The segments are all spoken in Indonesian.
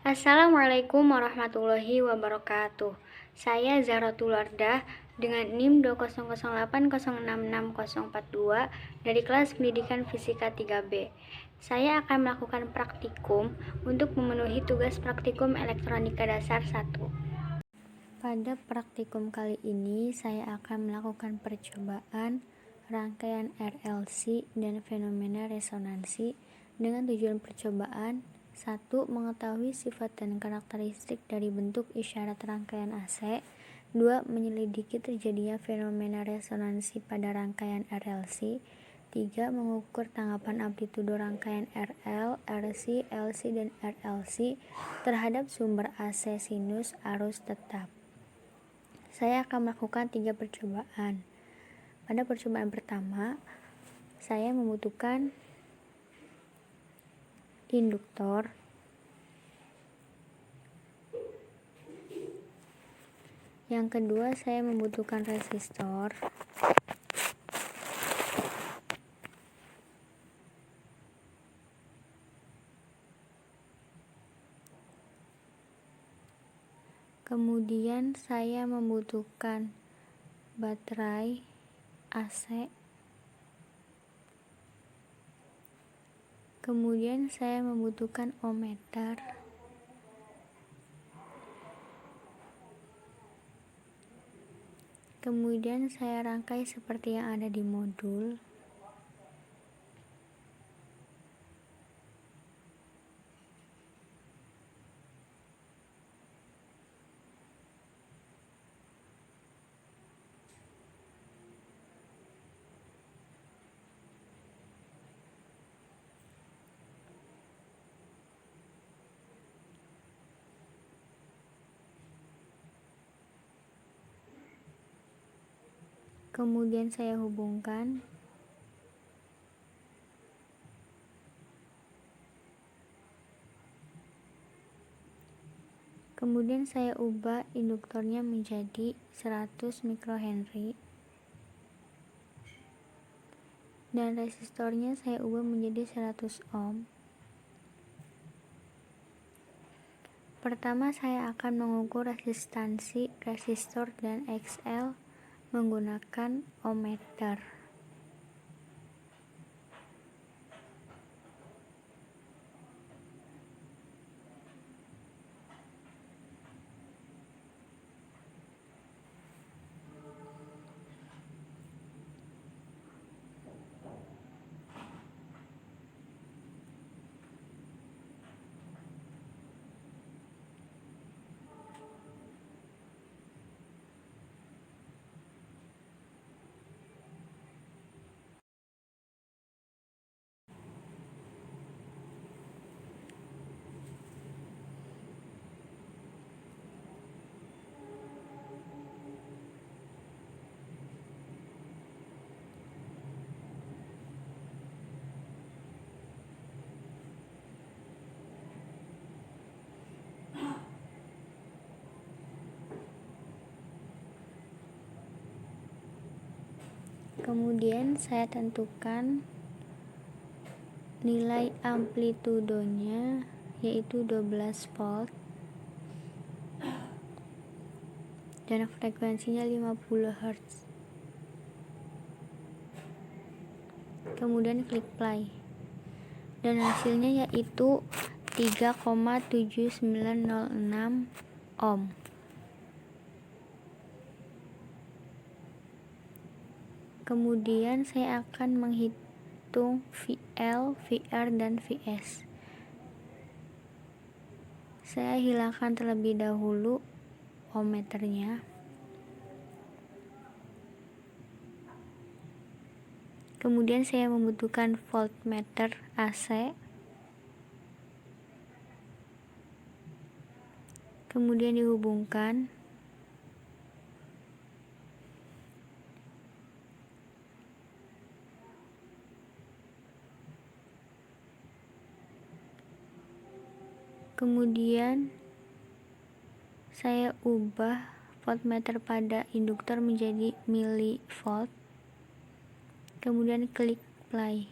Assalamualaikum warahmatullahi wabarakatuh. Saya Zahratul Wardah dengan NIM 200806642 dari kelas pendidikan fisika 3B. Saya akan melakukan praktikum untuk memenuhi tugas praktikum elektronika dasar 1. Pada praktikum kali ini saya akan melakukan percobaan rangkaian RLC dan fenomena resonansi dengan tujuan percobaan 1. Mengetahui sifat dan karakteristik dari bentuk isyarat rangkaian AC. 2. Menyelidiki terjadinya fenomena resonansi pada rangkaian RLC. 3. Mengukur tanggapan amplitudo rangkaian RL, RC, LC, dan RLC terhadap sumber AC sinus arus tetap. Saya akan melakukan 3 percobaan. Pada percobaan pertama, saya membutuhkan induktor, yang kedua saya membutuhkan resistor, kemudian saya membutuhkan baterai AC, kemudian saya membutuhkan ohmmeter, kemudian saya rangkai seperti yang ada di modul. Kemudian saya hubungkan. Kemudian saya ubah induktornya menjadi 100 mikrohenry dan resistornya saya ubah menjadi 100 ohm. Pertama saya akan mengukur resistansi resistor dan XL menggunakan ohmmeter. Kemudian saya tentukan nilai amplitudonya yaitu 12 volt dan frekuensinya 50 Hz. Kemudian klik play dan hasilnya yaitu 3,7906 ohm. Kemudian saya akan menghitung VL, VR, dan VS. Saya hilangkan terlebih dahulu ohmmeternya. Kemudian saya membutuhkan voltmeter AC. Kemudian dihubungkan. Kemudian saya ubah voltmeter pada induktor menjadi milivolt. Kemudian klik play.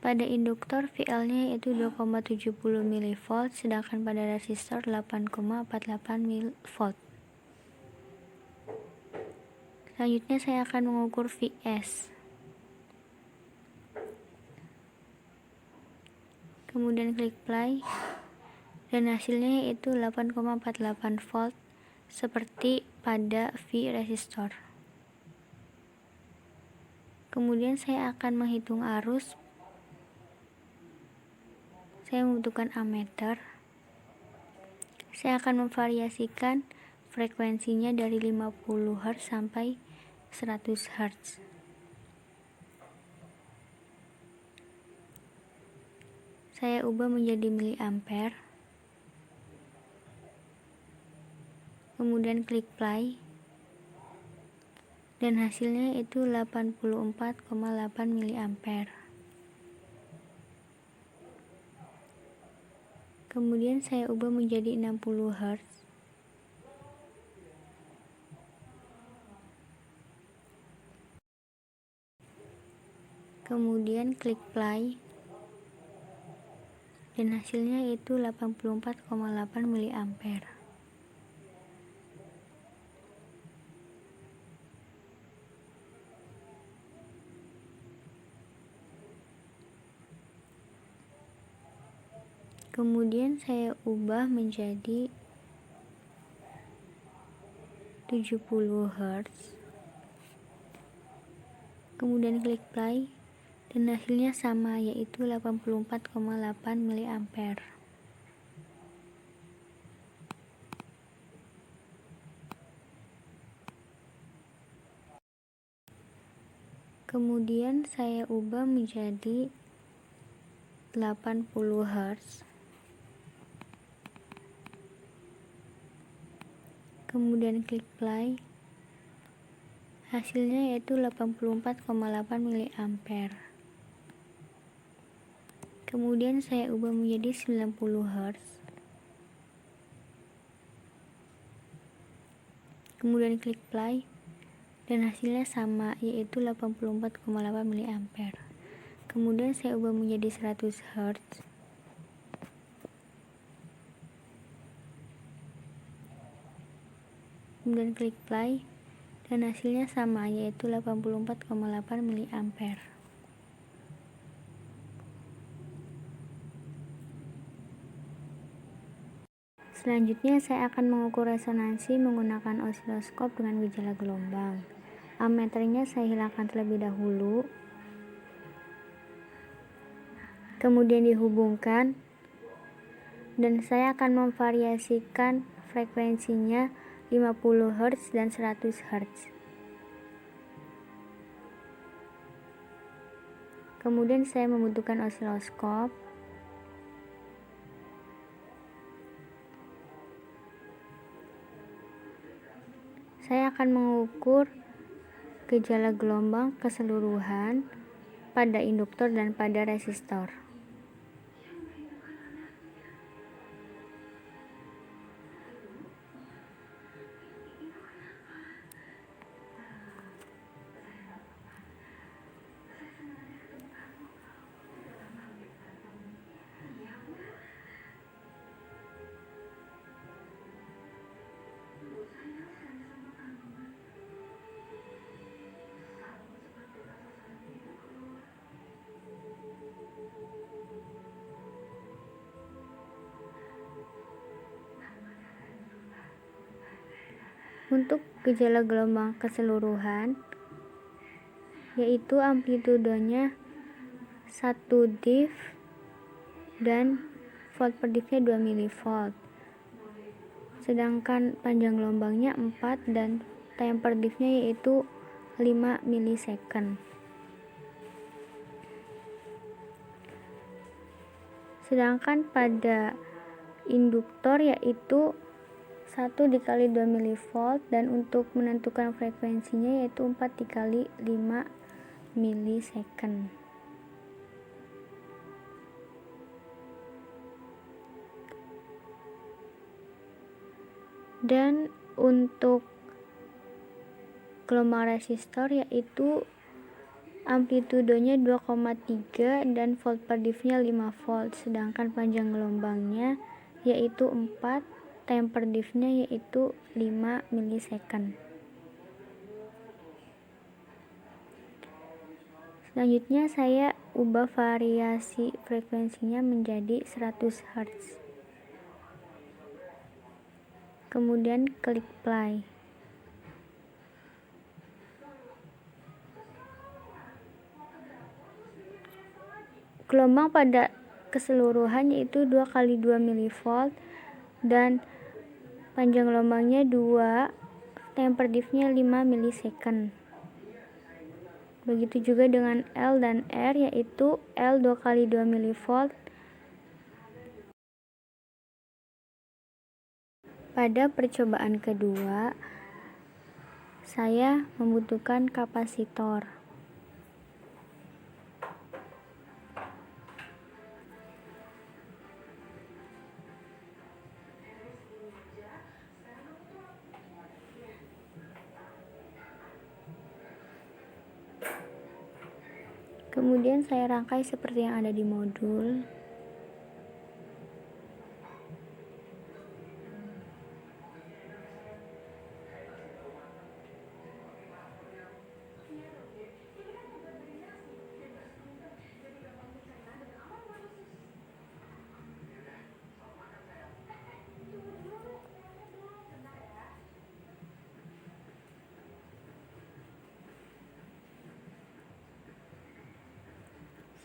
Pada induktor VL-nya yaitu 2,70 mV, sedangkan pada resistor 8,48 mV. Selanjutnya saya akan mengukur Vs. Kemudian klik play dan hasilnya yaitu 8,48 volt seperti pada V resistor. Kemudian saya akan menghitung arus. Saya membutuhkan ammeter. Saya akan memvariasikan frekuensinya dari 50 Hz sampai 100 Hz. Saya ubah menjadi miliampere. Kemudian klik play. Dan hasilnya itu 84,8 miliampere. Kemudian saya ubah menjadi 60 Hz. Kemudian klik play. Dan hasilnya itu 84,8 miliampere. Kemudian saya ubah menjadi 70 Hz. Kemudian klik play dan hasilnya sama, yaitu 84,8 miliampere. Kemudian saya ubah menjadi 80 Hz. Kemudian klik play. Hasilnya yaitu 84,8 miliampere. Kemudian saya ubah menjadi 90 Hz. Kemudian klik play dan hasilnya sama, yaitu 84,8 miliampere. Kemudian saya ubah menjadi 100 Hz. Kemudian klik play dan hasilnya sama, yaitu 84,8 miliampere. Selanjutnya saya akan mengukur resonansi menggunakan osiloskop dengan gejala gelombang. Ammeternya saya hilangkan terlebih dahulu. Kemudian dihubungkan dan saya akan memvariasikan frekuensinya 50 Hz dan 100 Hz. Kemudian saya membutuhkan osiloskop. Saya akan mengukur gejala gelombang keseluruhan pada induktor dan pada resistor. Untuk gejala gelombang keseluruhan, yaitu amplitudenya 1 div dan volt per divnya 2 mV. Sedangkan panjang gelombangnya 4 dan time per divnya yaitu 5 milisecond. Sedangkan pada induktor yaitu 1 dikali 2 mV, dan untuk menentukan frekuensinya yaitu 4 dikali 5 milisecond. Dan untuk gelombang resistor yaitu amplitudenya 2,3 dan volt per diffnya 5 volt, sedangkan panjang gelombangnya yaitu 4, time per diffnya yaitu 5 milisecond. Selanjutnya saya ubah variasi frekuensinya menjadi 100 Hz. Kemudian klik play. Gelombang pada keseluruhan yaitu 2 kali 2 mV dan panjang gelombangnya 2, time per diffnya 5 milisecond. Begitu juga dengan L dan R, yaitu L 2 kali 2 mV. Pada percobaan kedua, saya membutuhkan kapasitor. Kemudian saya rangkai seperti yang ada di modul.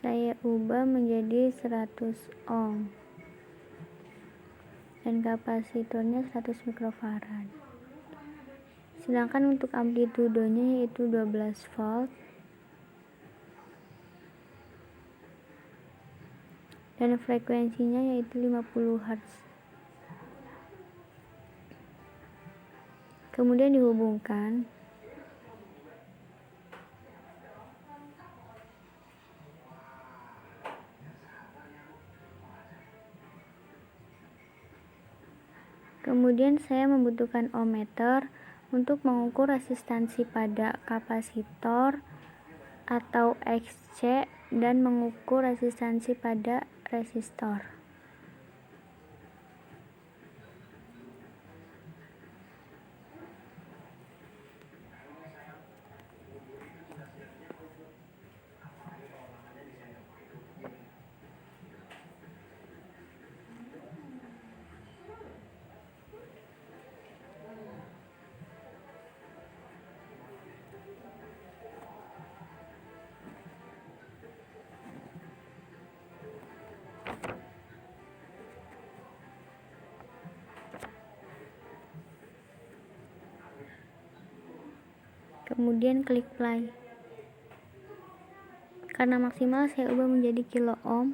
Saya ubah menjadi 100 ohm dan kapasitornya 100 mikrofarad. Sedangkan untuk amplitudenya yaitu 12 volt dan frekuensinya yaitu 50 Hz. Kemudian dihubungkan. Kemudian saya membutuhkan ohmmeter untuk mengukur resistansi pada kapasitor atau XC dan mengukur resistansi pada resistor. Kemudian klik play. Karena maksimal saya ubah menjadi kilo ohm.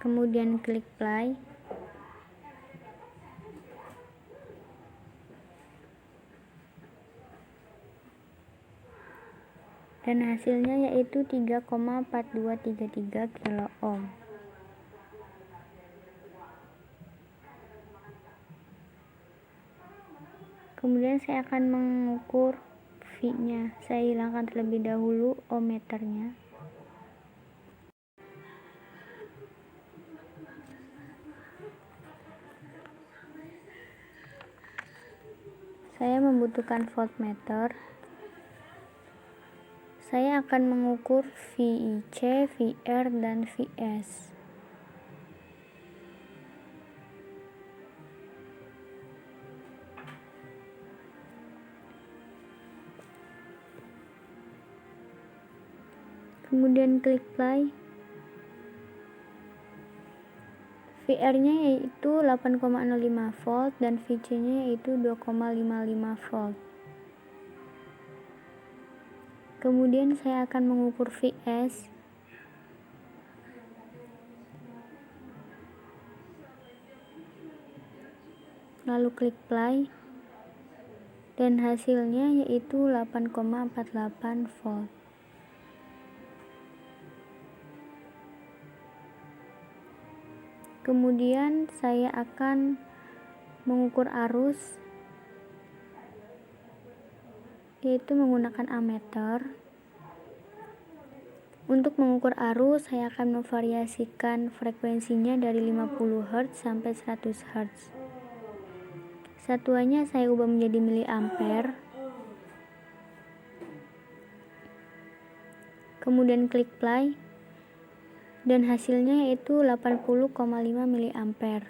Kemudian klik play. Dan hasilnya yaitu 3,4233 kilo ohm. Kemudian saya akan mengukur V-nya. Saya hilangkan terlebih dahulu ohmmeternya. Saya membutuhkan voltmeter. Saya akan mengukur VIC, VR, dan VS. Kemudian klik play. VR-nya yaitu 8,05 volt dan VC-nya yaitu 2,55 volt. Kemudian saya akan mengukur VS. Lalu klik play. Dan hasilnya yaitu 8,48 volt. Kemudian saya akan mengukur arus yaitu menggunakan ammeter. Untuk mengukur arus, saya akan memvariasikan frekuensinya dari 50 Hz sampai 100 Hz. Satuannya saya ubah menjadi miliampere. Kemudian klik play dan hasilnya yaitu 80,5 miliampere.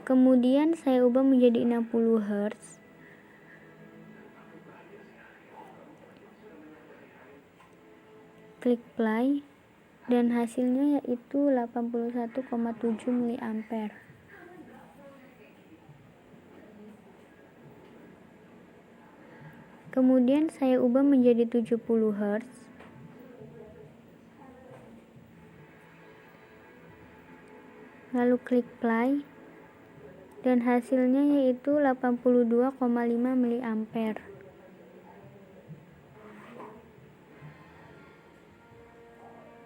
Kemudian saya ubah menjadi 60 Hz. Klik play dan hasilnya yaitu 81,7 miliampere. Kemudian saya ubah menjadi 70 Hz. Lalu klik play dan hasilnya yaitu 82,5 miliampere.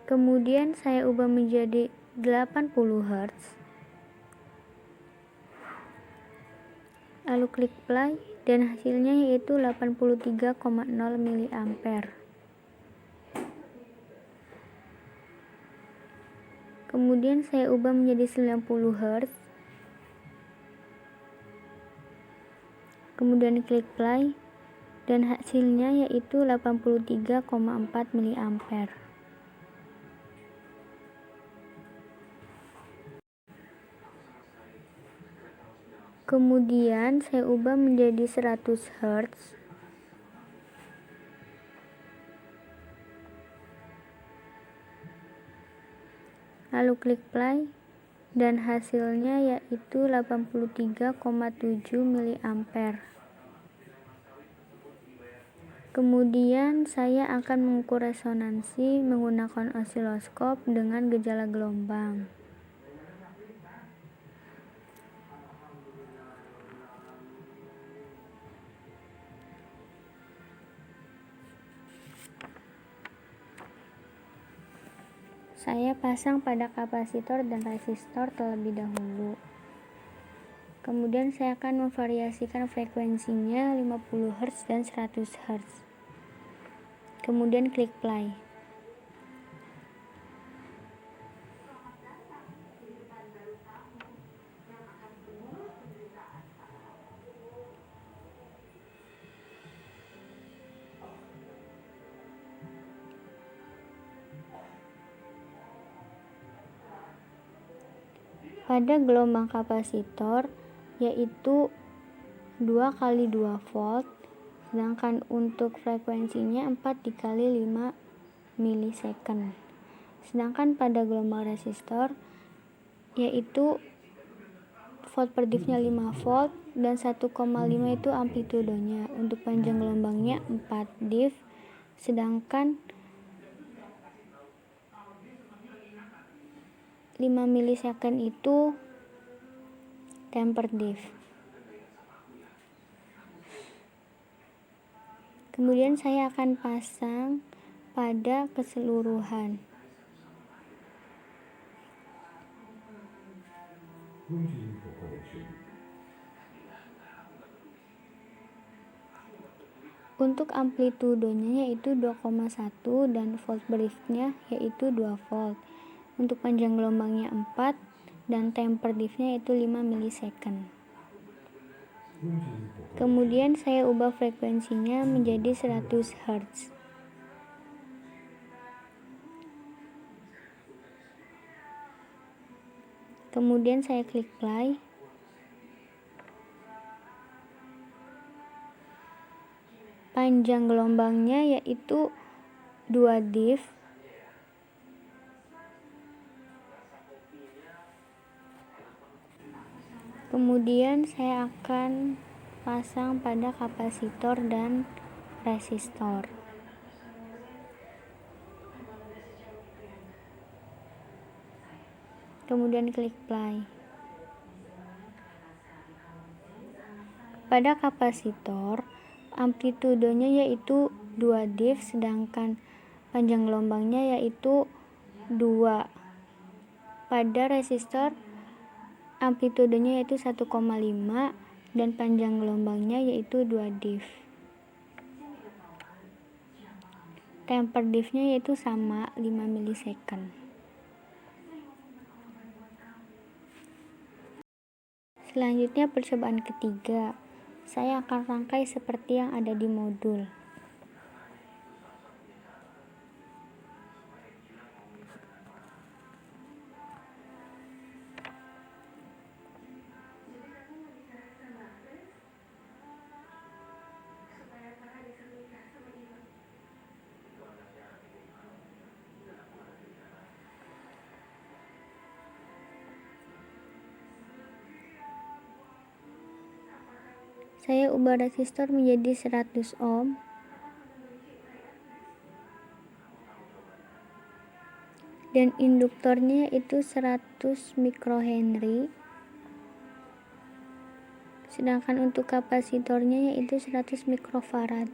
Kemudian saya ubah menjadi 80 Hz. Lalu klik play dan hasilnya yaitu 83,0 miliampere. Kemudian saya ubah menjadi 90 Hz. Kemudian klik play dan hasilnya yaitu 83,4 miliampere. Kemudian saya ubah menjadi 100 Hz. Lalu klik play dan hasilnya yaitu 83,7 miliampere. Kemudian saya akan mengukur resonansi menggunakan osiloskop dengan gejala gelombang. Saya pasang pada kapasitor dan resistor terlebih dahulu. Kemudian saya akan memvariasikan frekuensinya 50 Hz dan 100 Hz. Kemudian klik play. Pada gelombang kapasitor yaitu 2 kali 2 volt, sedangkan untuk frekuensinya 4 dikali 5 milisecond. Sedangkan pada gelombang resistor yaitu volt per diffnya 5 volt dan 1,5 itu amplitudenya. Untuk panjang gelombangnya 4 diff, sedangkan 5 milisecond itu time per diff. Kemudian saya akan pasang pada keseluruhan. Untuk amplitudenya yaitu 2,1 dan volt briefnya yaitu 2 volt. Untuk panjang gelombangnya 4 dan time per diffnya yaitu 5 milisecond. Kemudian saya ubah frekuensinya menjadi 100 Hz. Kemudian saya klik play. Panjang gelombangnya yaitu 2 diff. Kemudian saya akan pasang pada kapasitor dan resistor. Kemudian klik play. Pada kapasitor amplitudenya yaitu 2 diff, sedangkan panjang gelombangnya yaitu 2. Pada resistor amplitudenya yaitu 1,5 dan panjang gelombangnya yaitu 2 div. Temper diffnya yaitu sama 5 milisecond. Selanjutnya percobaan ketiga. Saya akan rangkai seperti yang ada di modul. Saya ubah resistor menjadi 100 ohm dan induktornya itu 100 mikrohenry, sedangkan untuk kapasitornya yaitu 100 mikrofarad.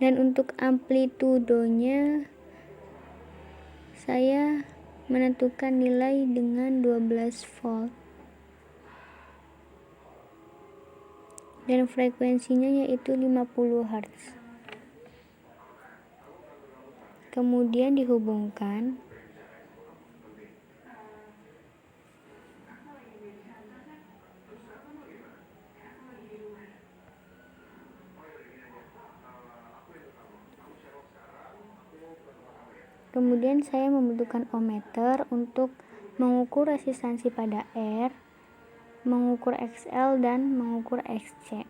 Dan untuk amplitudonya saya menentukan nilai dengan 12 volt dan frekuensinya yaitu 50 Hz. Kemudian dihubungkan Kemudian saya membutuhkan ohmmeter untuk mengukur resistansi pada R, mengukur XL, dan mengukur XC.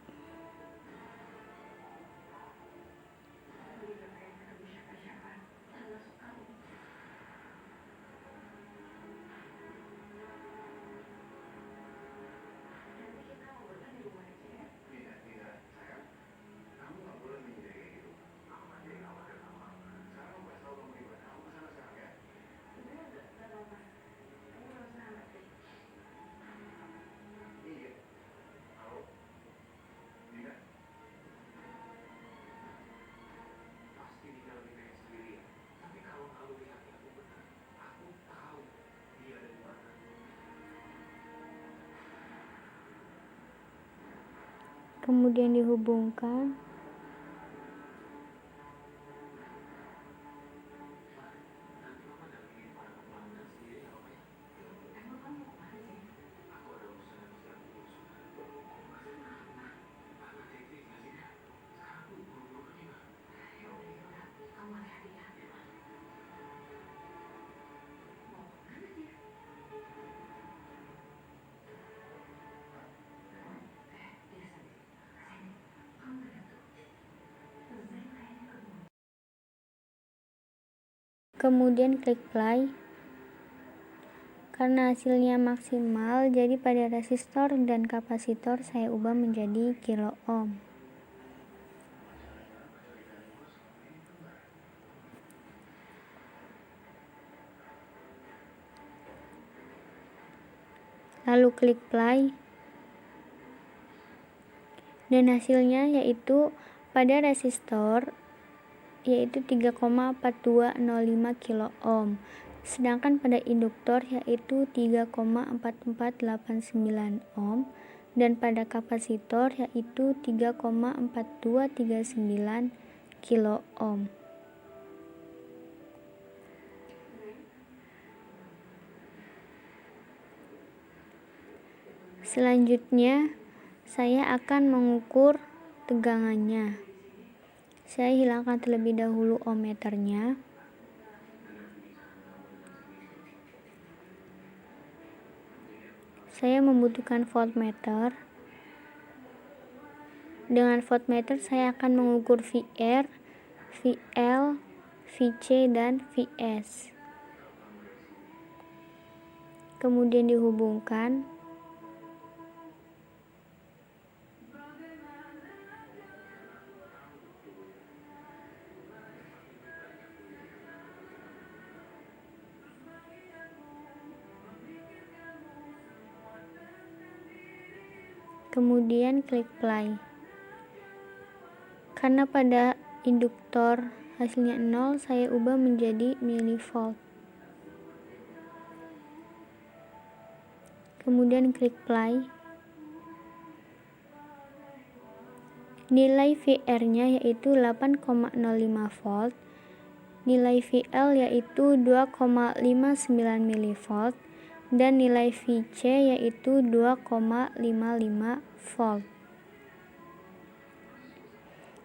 Kemudian dihubungkan kemudian klik play. Karena hasilnya maksimal, jadi pada resistor dan kapasitor saya ubah menjadi kilo ohm. Lalu klik play. Dan hasilnya yaitu pada resistor yaitu 3,4205 kilo ohm, sedangkan pada induktor yaitu 3,4489 ohm dan pada kapasitor yaitu 3,4239 kilo ohm. Selanjutnya saya akan mengukur tegangannya. Saya hilangkan terlebih dahulu ohmmeternya. Saya membutuhkan voltmeter. Dengan voltmeter saya akan mengukur VR, VL, VC, dan VS. Kemudian dihubungkan. Kemudian klik play. Karena pada induktor hasilnya 0, saya ubah menjadi milivolt. Kemudian klik play. Nilai VR-nya yaitu 8,05 volt, nilai VL yaitu 2,59 mV, dan nilai VC yaitu 2,55 volt.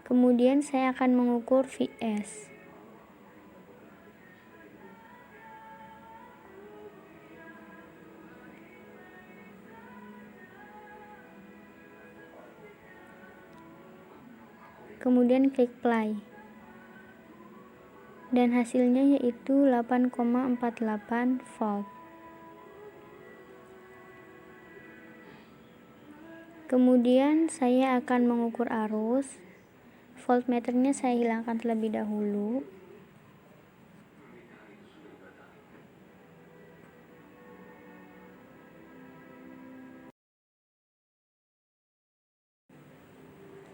Kemudian saya akan mengukur Vs. Kemudian klik play. Dan hasilnya yaitu 8,48 volt. Kemudian saya akan mengukur arus. Voltmeternya saya hilangkan terlebih dahulu.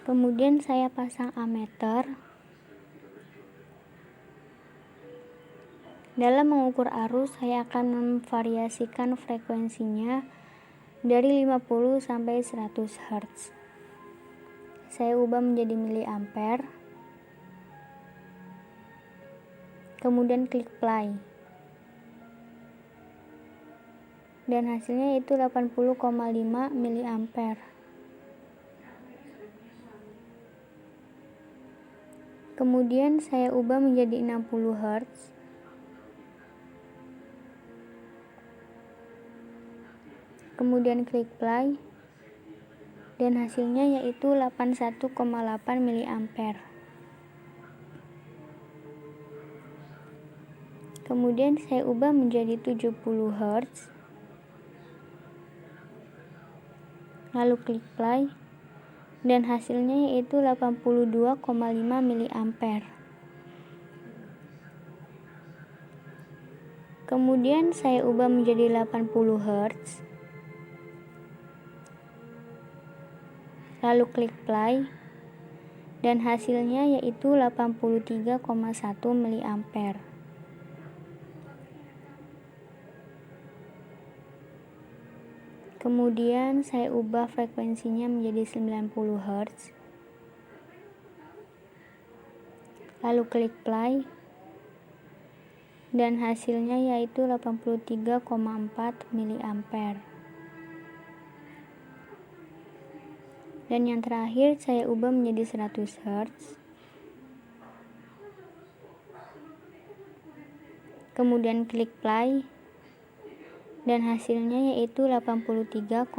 Kemudian saya pasang ammeter. Dalam mengukur arus, saya akan memvariasikan frekuensinya dari 50 sampai 100 Hz. Saya ubah menjadi miliampere. Kemudian klik play. Dan hasilnya itu 80,5 miliampere. Kemudian saya ubah menjadi 60 Hz. Kemudian klik play. Dan hasilnya yaitu 81,8 miliampere. Kemudian saya ubah menjadi 70 Hz. Lalu klik play. Dan hasilnya yaitu 82,5 miliampere. Kemudian saya ubah menjadi 80 Hz. Lalu klik play. Dan hasilnya yaitu 83,1 miliampere. Kemudian saya ubah frekuensinya menjadi 90 Hz. Lalu klik play. Dan hasilnya yaitu 83,4 miliampere. Dan yang terakhir saya ubah menjadi 100 Hz. Kemudian klik play. Dan hasilnya yaitu 83,7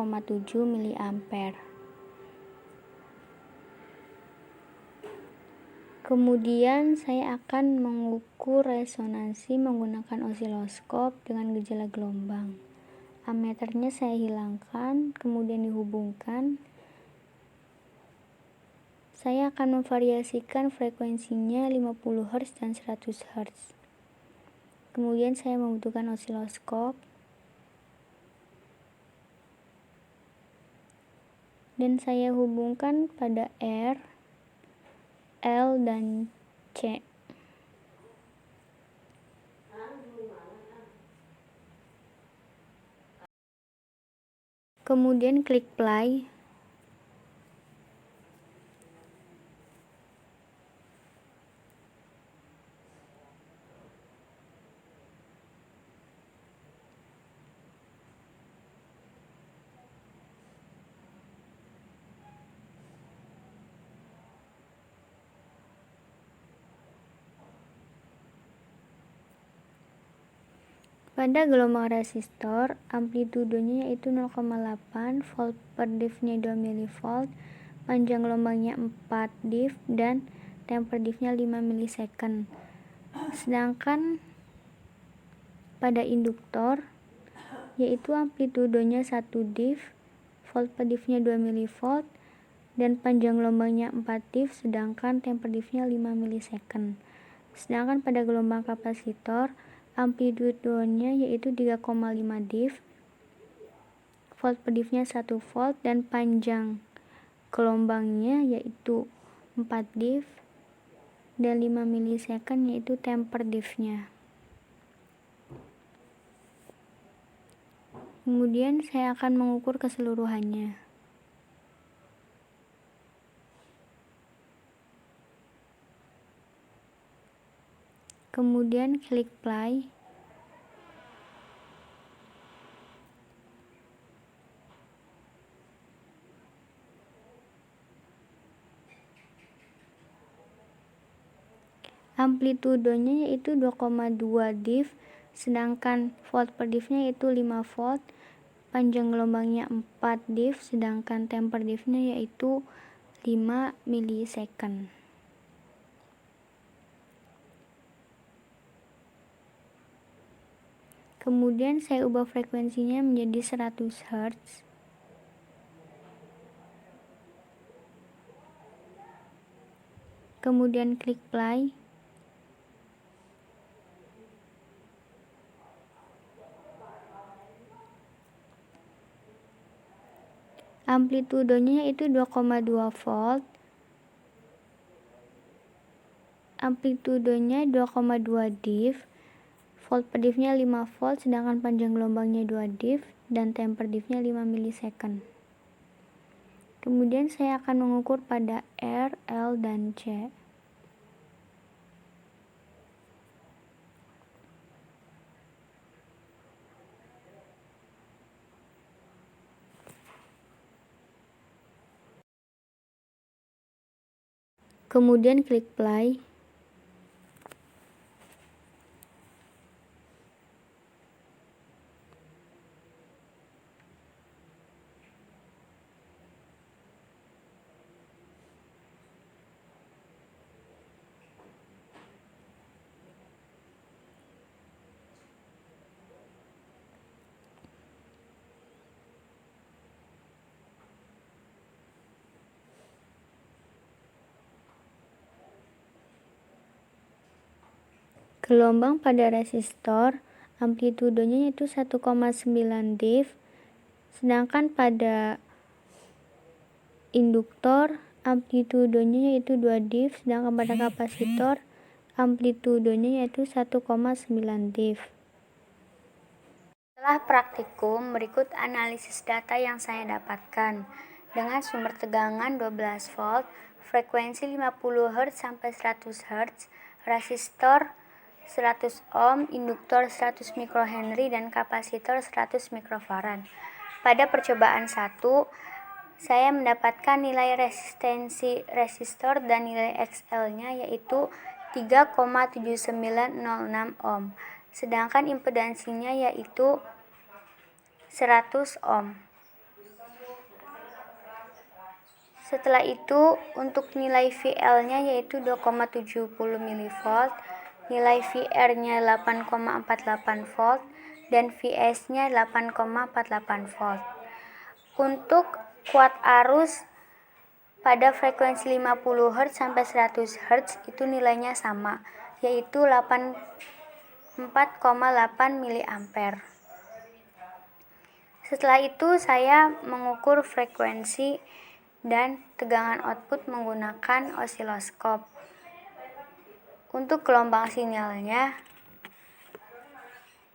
miliampere. Kemudian saya akan mengukur resonansi menggunakan osiloskop dengan gejala gelombang. Ammeternya saya hilangkan, kemudian dihubungkan. Saya akan memvariasikan frekuensinya 50 Hz dan 100 Hz. Kemudian saya membutuhkan osiloskop. Dan saya hubungkan pada R, L, dan C. Kemudian klik play. Pada gelombang resistor, amplitudenya yaitu 0,8, volt per div-nya 2 mV, panjang gelombangnya 4 div, dan temper div-nya 5 milisecond. Sedangkan pada induktor, yaitu amplitudenya 1 div, volt per div-nya 2 mV, dan panjang gelombangnya 4 div, sedangkan temper div-nya 5 milisecond. Sedangkan pada gelombang kapasitor, amplitudenya yaitu 3,5 div, volt per div-nya 1 volt, dan panjang gelombangnya yaitu 4 div, dan 5 milisecond, yaitu temper diff-nya. Kemudian saya akan mengukur keseluruhannya. Kemudian klik play. Amplitudenya yaitu 2,2 div, sedangkan volt per div-nya yaitu 5 volt, panjang gelombangnya 4 div, sedangkan temper div-nya yaitu 5 milisecond. Kemudian saya ubah frekuensinya menjadi 100 Hz. Kemudian klik play. Amplitudenya yaitu 2,2 volt. Amplitudenya 2,2 div. Volt per div-nya 5 volt, sedangkan panjang gelombangnya 2 div, dan temper div-nya 5 milisecond. Kemudian saya akan mengukur pada R, L, dan C. Kemudian klik play. Gelombang pada resistor amplitudenya yaitu 1,9 div, sedangkan pada induktor amplitudenya yaitu 2 div, sedangkan pada kapasitor amplitudenya yaitu 1,9 div. Setelah praktikum, berikut analisis data yang saya dapatkan. Dengan sumber tegangan 12 volt, frekuensi 50 Hz sampai 100 Hz, resistor 100 ohm, induktor 100 mikrohenry, dan kapasitor 100 mikrofarad. Pada percobaan 1, saya mendapatkan nilai resistensi resistor dan nilai XL-nya yaitu 3,7906 ohm, sedangkan impedansinya yaitu 100 ohm. Setelah itu, untuk nilai VL-nya yaitu 2,70 mV, nilai VR-nya 8,48 volt, dan VS-nya 8,48 volt. Untuk kuat arus pada frekuensi 50 Hz sampai 100 Hz itu nilainya sama, yaitu 4,8 mA. Setelah itu saya mengukur frekuensi dan tegangan output menggunakan osiloskop. Untuk gelombang sinyalnya,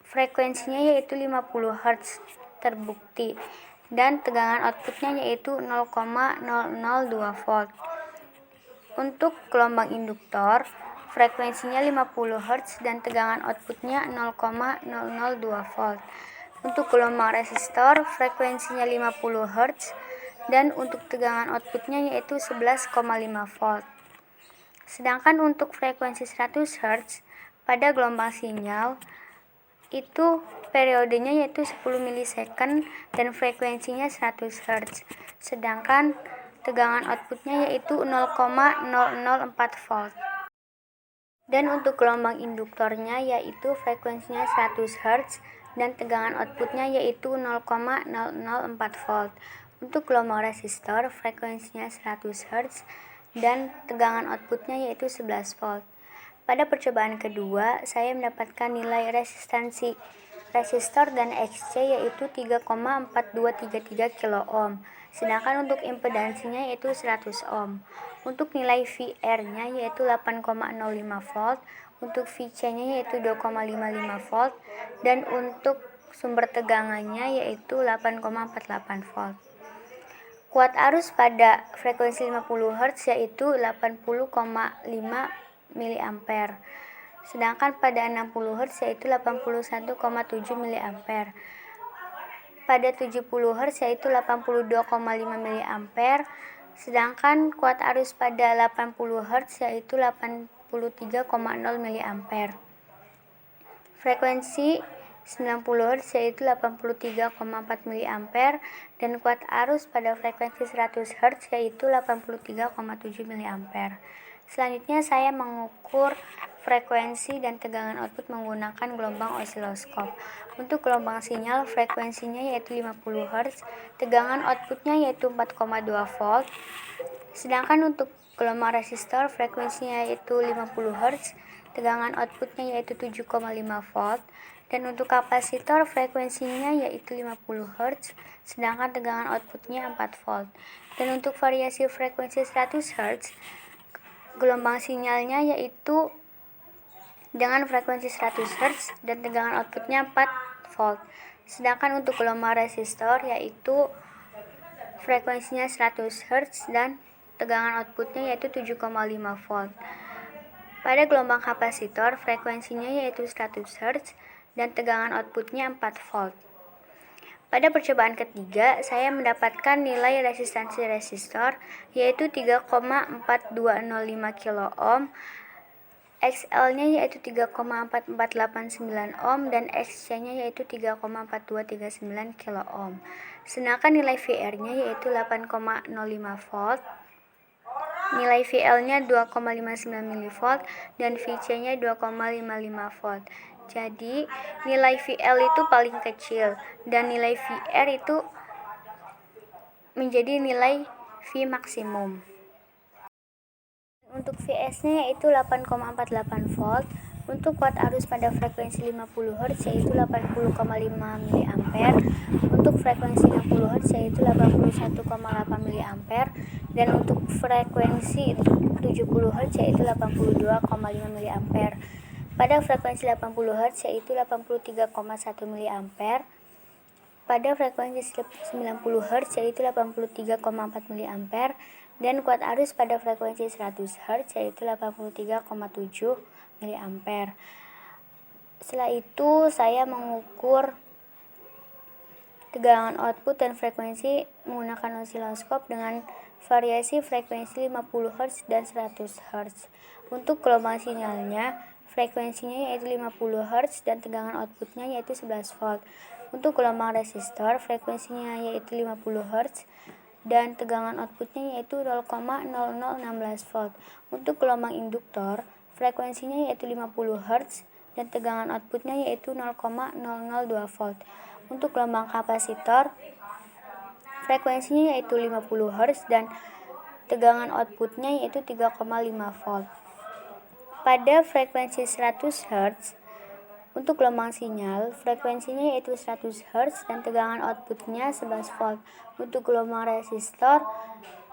frekuensinya yaitu 50 Hz terbukti, dan tegangan outputnya yaitu 0,002 volt. Untuk gelombang induktor, frekuensinya 50 Hz dan tegangan outputnya 0,002 volt. Untuk gelombang resistor, frekuensinya 50 Hz dan untuk tegangan outputnya yaitu 11,5 volt. Sedangkan untuk frekuensi 100 Hz pada gelombang sinyal itu periodenya yaitu 10 milisecond dan frekuensinya 100 Hz. Sedangkan tegangan outputnya yaitu 0,004 volt. Dan untuk gelombang induktornya yaitu frekuensinya 100 Hz dan tegangan outputnya yaitu 0,004 volt. Untuk gelombang resistor frekuensinya 100 Hz dan tegangan outputnya yaitu 11 volt. Pada percobaan kedua, saya mendapatkan nilai resistansi resistor dan XC yaitu 3,4233 kilo ohm. Sedangkan untuk impedansinya yaitu 100 ohm. Untuk nilai VR-nya yaitu 8,05 volt, untuk VC-nya yaitu 2,55 volt, dan untuk sumber tegangannya yaitu 8,48 volt. Kuat arus pada frekuensi 50 Hz yaitu 80,5 mA. Sedangkan pada 60 Hz yaitu 81,7 mA. Pada 70 Hz yaitu 82,5 mA. Sedangkan kuat arus pada 80 Hz yaitu 83,0 mA. Frekuensi 90 Hz yaitu 83,4 mA dan kuat arus pada frekuensi 100 Hz yaitu 83,7 mA. Selanjutnya saya mengukur frekuensi dan tegangan output menggunakan gelombang osiloskop. Untuk gelombang sinyal frekuensinya yaitu 50 Hz, tegangan outputnya yaitu 4,2 volt. Sedangkan untuk gelombang resistor frekuensinya yaitu 50 Hz, tegangan outputnya yaitu 7,5 volt. Dan untuk kapasitor frekuensinya yaitu 50 Hz, sedangkan tegangan outputnya 4 volt. Dan untuk variasi frekuensi 100 Hz, gelombang sinyalnya yaitu dengan frekuensi 100 Hz dan tegangan outputnya 4 volt. Sedangkan untuk gelombang resistor yaitu frekuensinya 100 Hz dan tegangan outputnya yaitu 7,5 volt. Pada gelombang kapasitor frekuensinya yaitu 100 Hz dan tegangan outputnya 4 volt. Pada percobaan ketiga, saya mendapatkan nilai resistansi resistor yaitu 3,4205 kilo ohm, XL-nya yaitu 3,4489 ohm dan XC-nya yaitu 3,4239 kilo ohm. Sedangkan nilai VR-nya yaitu 8,05 volt. Nilai VL-nya 2,59 mV dan VC-nya 2,55 volt. Jadi, nilai VL itu paling kecil dan nilai VR itu menjadi nilai V maksimum. Untuk VS-nya yaitu 8,48 volt. Untuk kuat arus pada frekuensi 50 Hz yaitu 80,5 mA. Untuk frekuensi 60 Hz yaitu 81,8 mA. Dan untuk frekuensi 70 Hz yaitu 82,5 mA. Pada frekuensi 80 Hz yaitu 83,1 mA. Pada frekuensi 90 Hz yaitu 83,4 mA. Dan kuat arus pada frekuensi 100 Hz yaitu 83,7 mA. Setelah itu saya mengukur tegangan output dan frekuensi menggunakan osiloskop dengan variasi frekuensi 50 Hz dan 100 Hz. Untuk gelombang sinyalnya frekuensinya yaitu 50 Hz dan tegangan outputnya yaitu 11 volt. Untuk gelombang resistor frekuensinya yaitu 50 Hz dan tegangan outputnya yaitu 0,0016 volt. Untuk gelombang induktor frekuensinya yaitu 50 Hz dan tegangan outputnya yaitu 0,002 volt. Untuk gelombang kapasitor frekuensinya yaitu 50 Hz dan tegangan outputnya yaitu 3,5 volt. Pada frekuensi 100 Hz, untuk gelombang sinyal frekuensinya yaitu 100 Hz dan tegangan outputnya 11 volt. Untuk gelombang resistor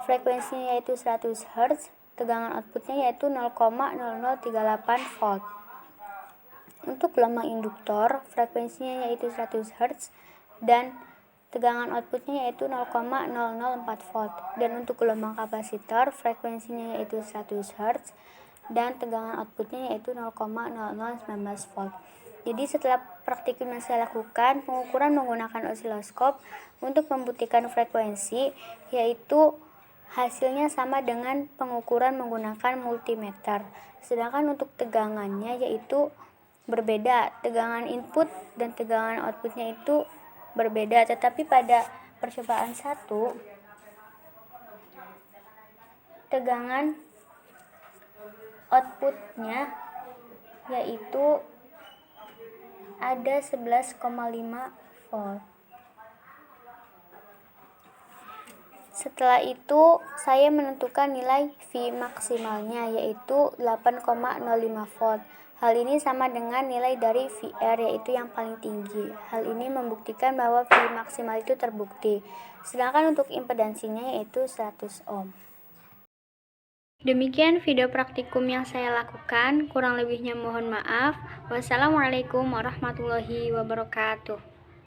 frekuensinya yaitu 100 Hz, tegangan outputnya yaitu 0,0038 volt. Untuk gelombang induktor frekuensinya yaitu 100 Hz dan tegangan outputnya yaitu 0,004 volt. Dan untuk gelombang kapasitor frekuensinya yaitu 100 Hz dan tegangan outputnya yaitu 0,0019 volt. Jadi setelah praktikum yang saya lakukan, pengukuran menggunakan osiloskop untuk membuktikan frekuensi, yaitu hasilnya sama dengan pengukuran menggunakan multimeter. Sedangkan untuk tegangannya yaitu berbeda, tegangan input dan tegangan outputnya itu berbeda. Tetapi pada percobaan 1, tegangan outputnya yaitu ada 11,5 volt. Setelah itu saya menentukan nilai V maksimalnya yaitu 8,05 volt. Hal ini sama dengan nilai dari VR, yaitu yang paling tinggi. Hal ini membuktikan bahwa V maksimal itu terbukti. Sedangkan untuk impedansinya yaitu 100 ohm. Demikian video praktikum yang saya lakukan. Kurang lebihnya mohon maaf. Wassalamualaikum warahmatullahi wabarakatuh.